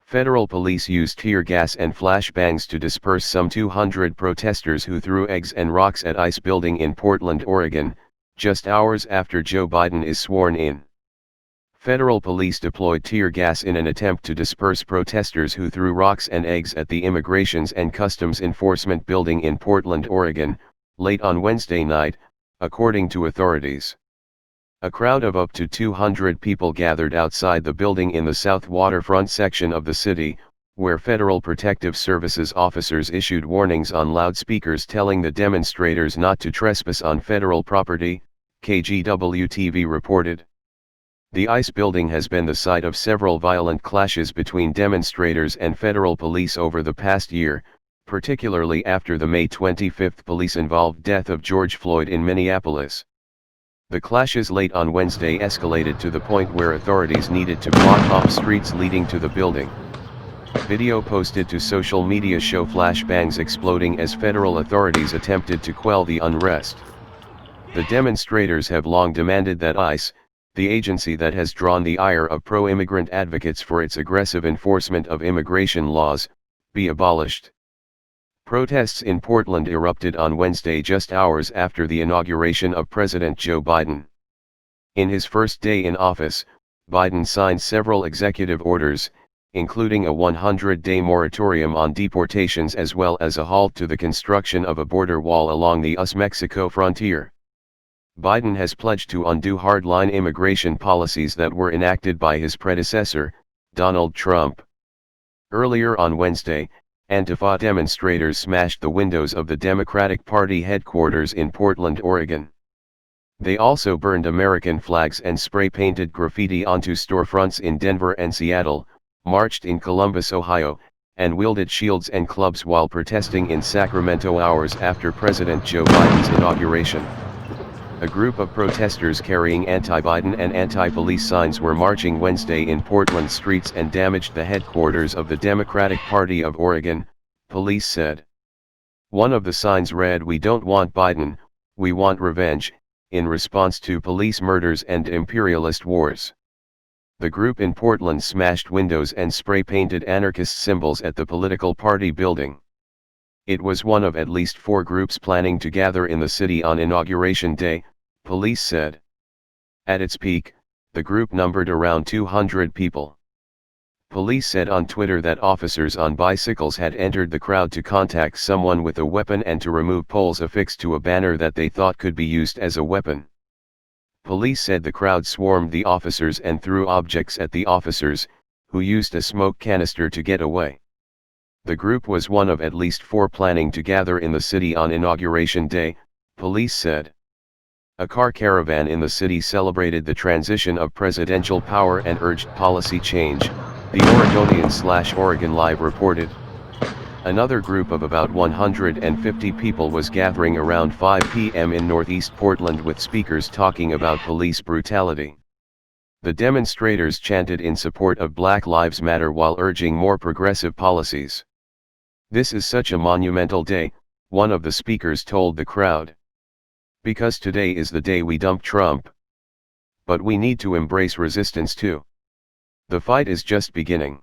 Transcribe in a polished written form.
Federal police used tear gas and flashbangs to disperse some 200 protesters who threw eggs and rocks at ICE building in Portland, Oregon, just hours after Joe Biden is sworn in. Federal police deployed tear gas in an attempt to disperse protesters who threw rocks and eggs at the Immigrations and Customs Enforcement building in Portland, Oregon, late on Wednesday night, according to authorities. A crowd of up to 200 people gathered outside the building in the south waterfront section of the city, where Federal Protective Services officers issued warnings on loudspeakers telling the demonstrators not to trespass on federal property, KGW-TV reported. The ICE building has been the site of several violent clashes between demonstrators and federal police over the past year, particularly after the May 25 police-involved death of George Floyd in Minneapolis. The clashes late on Wednesday escalated to the point where authorities needed to block off streets leading to the building. Video posted to social media show flashbangs exploding as federal authorities attempted to quell the unrest. The demonstrators have long demanded that ICE, the agency that has drawn the ire of pro-immigrant advocates for its aggressive enforcement of immigration laws, be abolished. Protests in Portland erupted on Wednesday just hours after the inauguration of President Joe Biden. In his first day in office, Biden signed several executive orders, including a 100-day moratorium on deportations as well as a halt to the construction of a border wall along the US-Mexico frontier. Biden has pledged to undo hardline immigration policies that were enacted by his predecessor, Donald Trump. Earlier on Wednesday, Antifa demonstrators smashed the windows of the Democratic Party headquarters in Portland, Oregon. They also burned American flags and spray-painted graffiti onto storefronts in Denver and Seattle, marched in Columbus, Ohio, and wielded shields and clubs while protesting in Sacramento hours after President Joe Biden's inauguration. A group of protesters carrying anti-Biden and anti-police signs were marching Wednesday in Portland streets and damaged the headquarters of the Democratic Party of Oregon, police said. One of the signs read, "We don't want Biden, we want revenge," in response to police murders and imperialist wars. The group in Portland smashed windows and spray-painted anarchist symbols at the political party building. It was one of at least 4 groups planning to gather in the city on Inauguration Day, police said. At its peak, the group numbered around 200 people. Police said on Twitter that officers on bicycles had entered the crowd to contact someone with a weapon and to remove poles affixed to a banner that they thought could be used as a weapon. Police said the crowd swarmed the officers and threw objects at the officers, who used a smoke canister to get away. The group was one of at least 4 planning to gather in the city on Inauguration Day, police said. A car caravan in the city celebrated the transition of presidential power and urged policy change, the Oregonian/Oregon Live reported. Another group of about 150 people was gathering around 5 p.m. in northeast Portland with speakers talking about police brutality. The demonstrators chanted in support of Black Lives Matter while urging more progressive policies. "This is such a monumental day," one of the speakers told the crowd. "Because today is the day we dump Trump. But we need to embrace resistance too. The fight is just beginning."